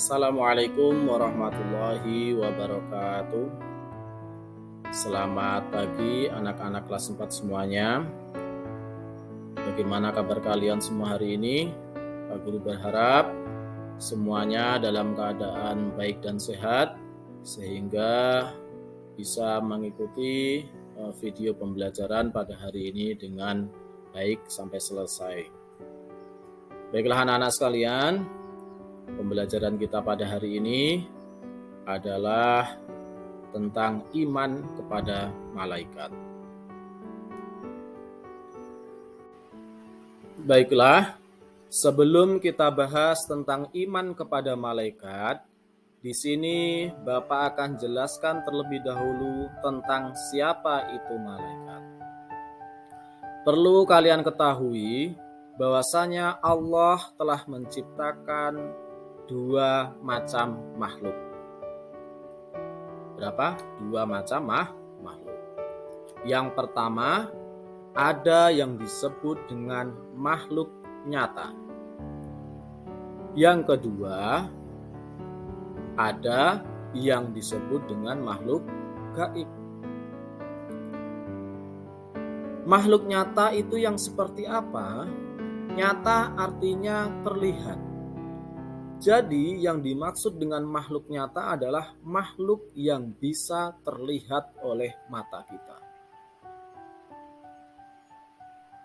Assalamualaikum warahmatullahi wabarakatuh. Selamat pagi anak-anak kelas 4 semuanya. Bagaimana kabar kalian semua hari ini? Pak Guru berharap semuanya dalam keadaan baik dan sehat sehingga bisa mengikuti video pembelajaran pada hari ini dengan baik sampai selesai. Baiklah anak-anak sekalian, pembelajaran kita pada hari ini adalah tentang iman kepada malaikat. Baiklah, sebelum kita bahas tentang iman kepada malaikat, di sini Bapak akan jelaskan terlebih dahulu tentang siapa itu malaikat. Perlu kalian ketahui bahwasanya Allah telah menciptakan dua macam makhluk. Berapa? Dua macam makhluk. Yang pertama, ada yang disebut dengan makhluk nyata. Yang kedua, ada yang disebut dengan makhluk gaib. Makhluk nyata itu yang seperti apa? Nyata artinya terlihat. Jadi yang dimaksud dengan makhluk nyata adalah makhluk yang bisa terlihat oleh mata kita.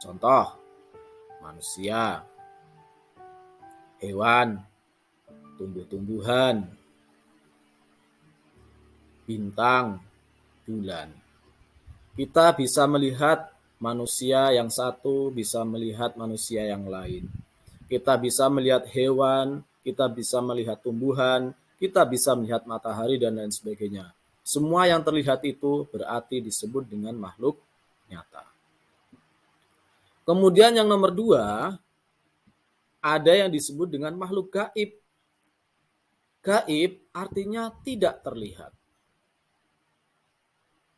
Contoh, manusia, hewan, tumbuh-tumbuhan, bintang, bulan. Kita bisa melihat manusia yang satu, bisa melihat manusia yang lain. Kita bisa melihat hewan, kita bisa melihat tumbuhan, kita bisa melihat matahari dan lain sebagainya. Semua yang terlihat itu berarti disebut dengan makhluk nyata. Kemudian yang nomor dua, ada yang disebut dengan makhluk gaib. Gaib artinya tidak terlihat.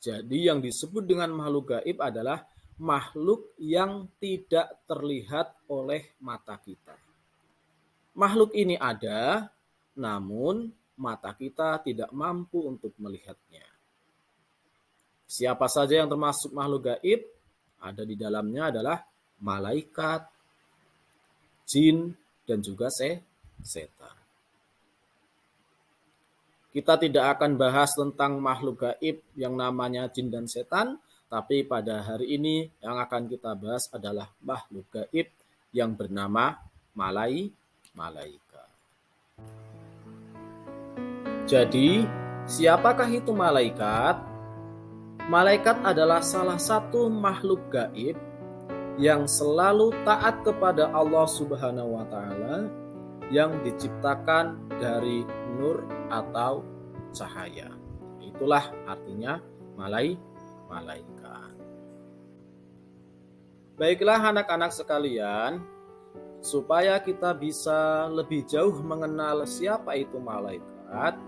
Jadi yang disebut dengan makhluk gaib adalah makhluk yang tidak terlihat oleh mata kita. Makhluk ini ada, namun mata kita tidak mampu untuk melihatnya. Siapa saja yang termasuk makhluk gaib? Ada di dalamnya adalah malaikat, jin, dan juga setan. Kita tidak akan bahas tentang makhluk gaib yang namanya jin dan setan, tapi pada hari ini yang akan kita bahas adalah makhluk gaib yang bernama malaikat. Jadi, siapakah itu malaikat? Malaikat adalah salah satu makhluk gaib yang selalu taat kepada Allah Subhanahu wa Ta'ala, yang diciptakan dari nur atau cahaya. Itulah artinya malaikat. Baiklah anak-anak sekalian, supaya kita bisa lebih jauh mengenal siapa itu malaikat,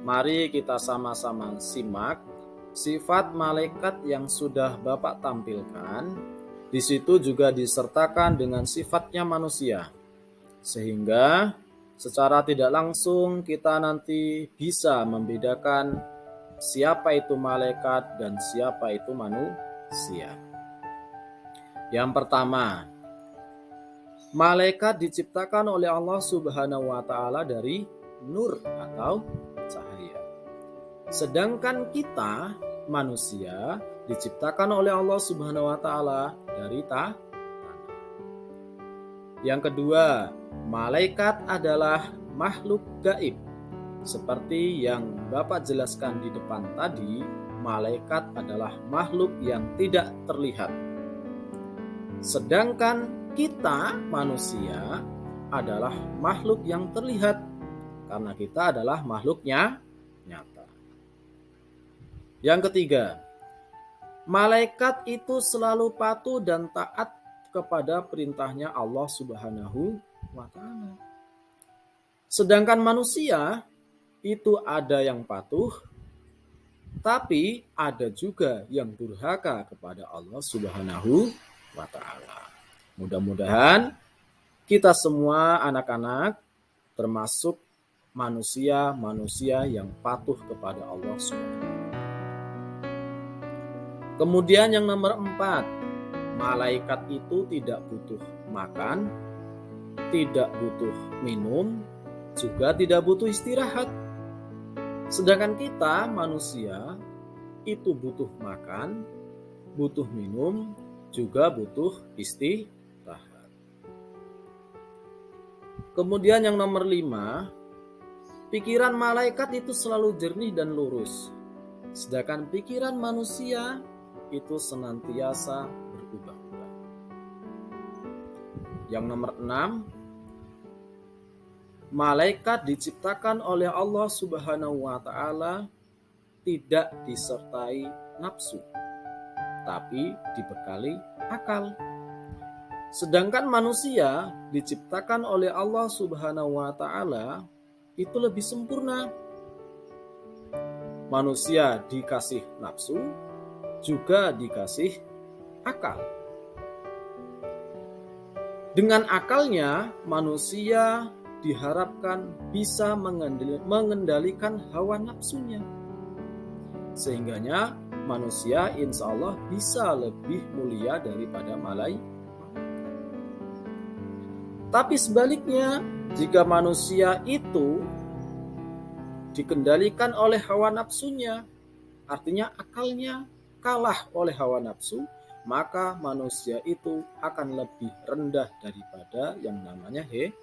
mari kita sama-sama simak sifat malaikat yang sudah Bapak tampilkan. Di situ juga disertakan dengan sifatnya manusia. Sehingga secara tidak langsung kita nanti bisa membedakan siapa itu malaikat dan siapa itu manusia. Yang pertama, malaikat diciptakan oleh Allah Subhanahu wa Ta'ala dari nur atau cahaya. Sedangkan kita manusia diciptakan oleh Allah Subhanahu wa Ta'ala dari tanah. Yang kedua, malaikat adalah makhluk gaib. Seperti yang Bapak jelaskan di depan tadi, malaikat adalah makhluk yang tidak terlihat. Sedangkan kita manusia adalah makhluk yang terlihat, karena kita adalah makhluknya nyata. Yang ketiga, malaikat itu selalu patuh dan taat kepada perintahnya Allah Subhanahu wa Ta'ala. Sedangkan manusia itu ada yang patuh, tapi ada juga yang durhaka kepada Allah Subhanahu wa Ta'ala. Mudah-mudahan kita semua anak-anak termasuk manusia-manusia yang patuh kepada Allah SWT. Kemudian yang nomor 4, malaikat itu tidak butuh makan, tidak butuh minum, juga tidak butuh istirahat. Sedangkan kita manusia itu butuh makan, butuh minum, juga butuh istirahat. Kemudian yang nomor 5, pikiran malaikat itu selalu jernih dan lurus. Sedangkan pikiran manusia itu senantiasa berubah-ubah. Yang nomor 6, malaikat diciptakan oleh Allah Subhanahu wa Ta'ala tidak disertai nafsu, tapi dibekali akal. Sedangkan manusia diciptakan oleh Allah Subhanahu wa Ta'ala itu lebih sempurna. Manusia dikasih nafsu, juga dikasih akal. Dengan akalnya, manusia diharapkan bisa mengendalikan hawa nafsunya. Sehingganya manusia insya Allah bisa lebih mulia daripada malaikat. Tapi sebaliknya, jika manusia itu dikendalikan oleh hawa nafsunya, artinya akalnya kalah oleh hawa nafsu, maka manusia itu akan lebih rendah daripada yang namanya hewan.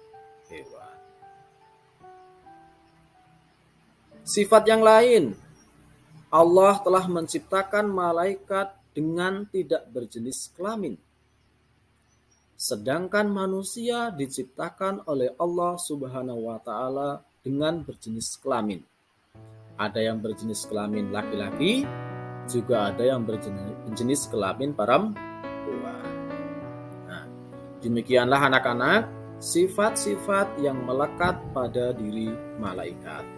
Sifat yang lain, Allah telah menciptakan malaikat dengan tidak berjenis kelamin. Sedangkan manusia diciptakan oleh Allah Subhanahu wa Ta'ala dengan berjenis kelamin. Ada yang berjenis kelamin laki-laki, juga ada yang berjenis kelamin perempuan. Nah, demikianlah anak-anak sifat-sifat yang melekat pada diri malaikat.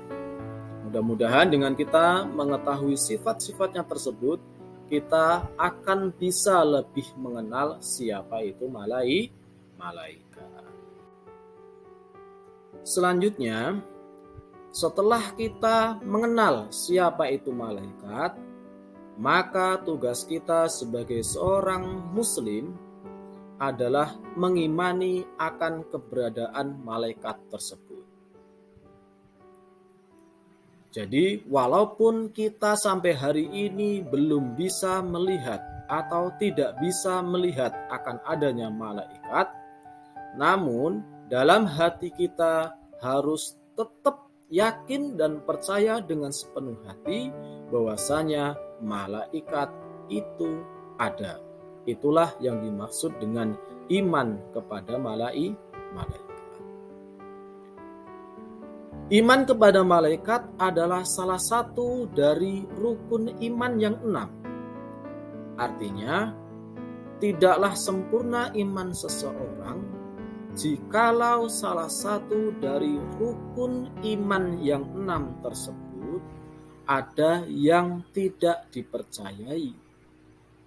Mudah-mudahan dengan kita mengetahui sifat-sifatnya tersebut, kita akan bisa lebih mengenal siapa itu malaikat. Selanjutnya, setelah kita mengenal siapa itu malaikat, maka tugas kita sebagai seorang muslim adalah mengimani akan keberadaan malaikat tersebut. Jadi walaupun kita sampai hari ini belum bisa melihat atau tidak bisa melihat akan adanya malaikat, namun dalam hati kita harus tetap yakin dan percaya dengan sepenuh hati bahwasanya malaikat itu ada. Itulah yang dimaksud dengan iman kepada malaikat. Iman kepada malaikat adalah salah satu dari rukun iman yang 6. Artinya, tidaklah sempurna iman seseorang jikalau salah satu dari rukun iman yang 6 tersebut ada yang tidak dipercayai.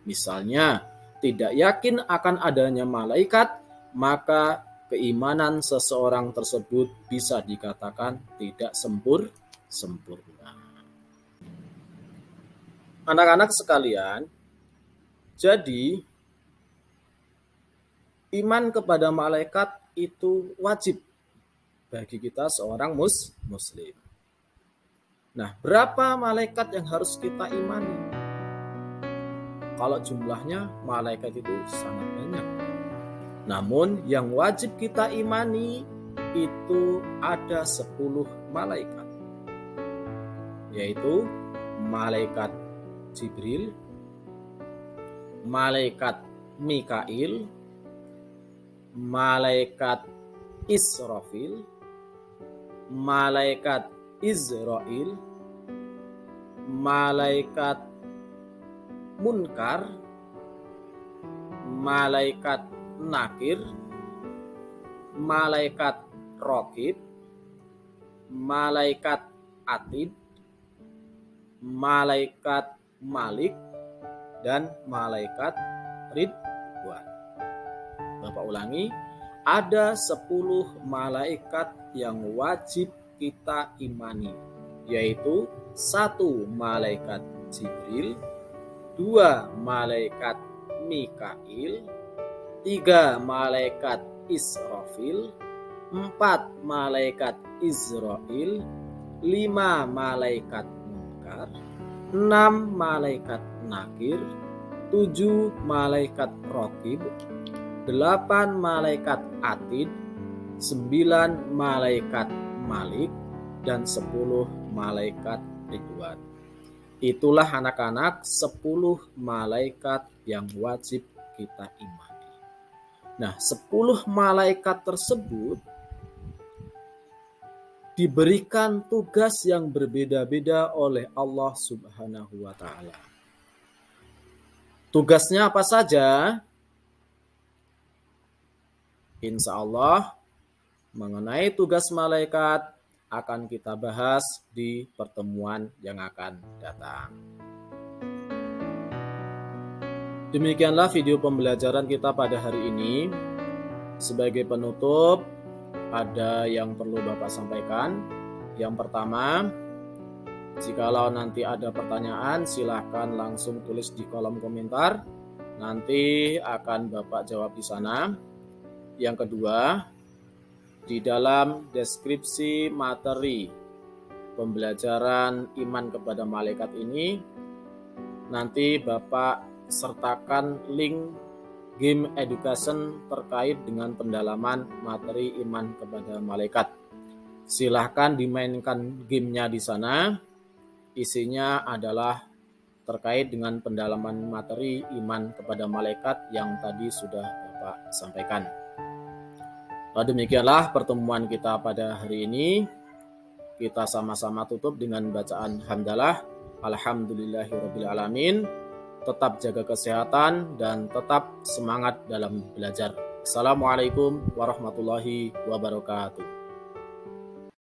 Misalnya, tidak yakin akan adanya malaikat, maka keimanan seseorang tersebut bisa dikatakan tidak sempurna. Anak-anak sekalian, jadi iman kepada malaikat itu wajib bagi kita seorang muslim. Nah, berapa malaikat yang harus kita imani? Kalau jumlahnya malaikat itu sangat banyak. Namun yang wajib kita imani itu ada 10 malaikat. Yaitu malaikat Jibril, malaikat Mikail, malaikat Israfil, malaikat Israel, malaikat Munkar, malaikat Nakir, malaikat Raqib, malaikat Atid, malaikat Malik, dan malaikat Ridwan. Bapak ulangi, ada 10 malaikat yang wajib kita imani, yaitu 1. Malaikat Jibril, 2. Malaikat Mikail, 3. Malaikat Israfil, 4. Malaikat Israil, 5. Malaikat Munkar, 6. Malaikat Nakir, 7. Malaikat Raqib, 8. Malaikat Atid, 9. Malaikat Malik, dan 10. Malaikat Ridwan. Itulah anak-anak 10 malaikat yang wajib kita imani. Nah, 10 malaikat tersebut diberikan tugas yang berbeda-beda oleh Allah Subhanahu wa Ta'ala. Tugasnya apa saja? Insya Allah, mengenai tugas malaikat akan kita bahas di pertemuan yang akan datang. Demikianlah video pembelajaran kita pada hari ini. Sebagai penutup, ada yang perlu Bapak sampaikan. Yang pertama, jikalau nanti ada pertanyaan, silahkan langsung tulis di kolom komentar. Nanti akan Bapak jawab di sana. Yang kedua, di dalam deskripsi materi pembelajaran iman kepada malaikat ini, nanti Bapak sertakan link game education terkait dengan pendalaman materi iman kepada malaikat. Silahkan dimainkan gamenya di sana. Isinya adalah terkait dengan pendalaman materi iman kepada malaikat yang tadi sudah Bapak sampaikan. Demikianlah pertemuan kita pada hari ini. Kita sama-sama tutup dengan bacaan hamdalah. Alhamdulillahirrabbilalamin. Tetap jaga kesehatan dan tetap semangat dalam belajar. Assalamualaikum warahmatullahi wabarakatuh.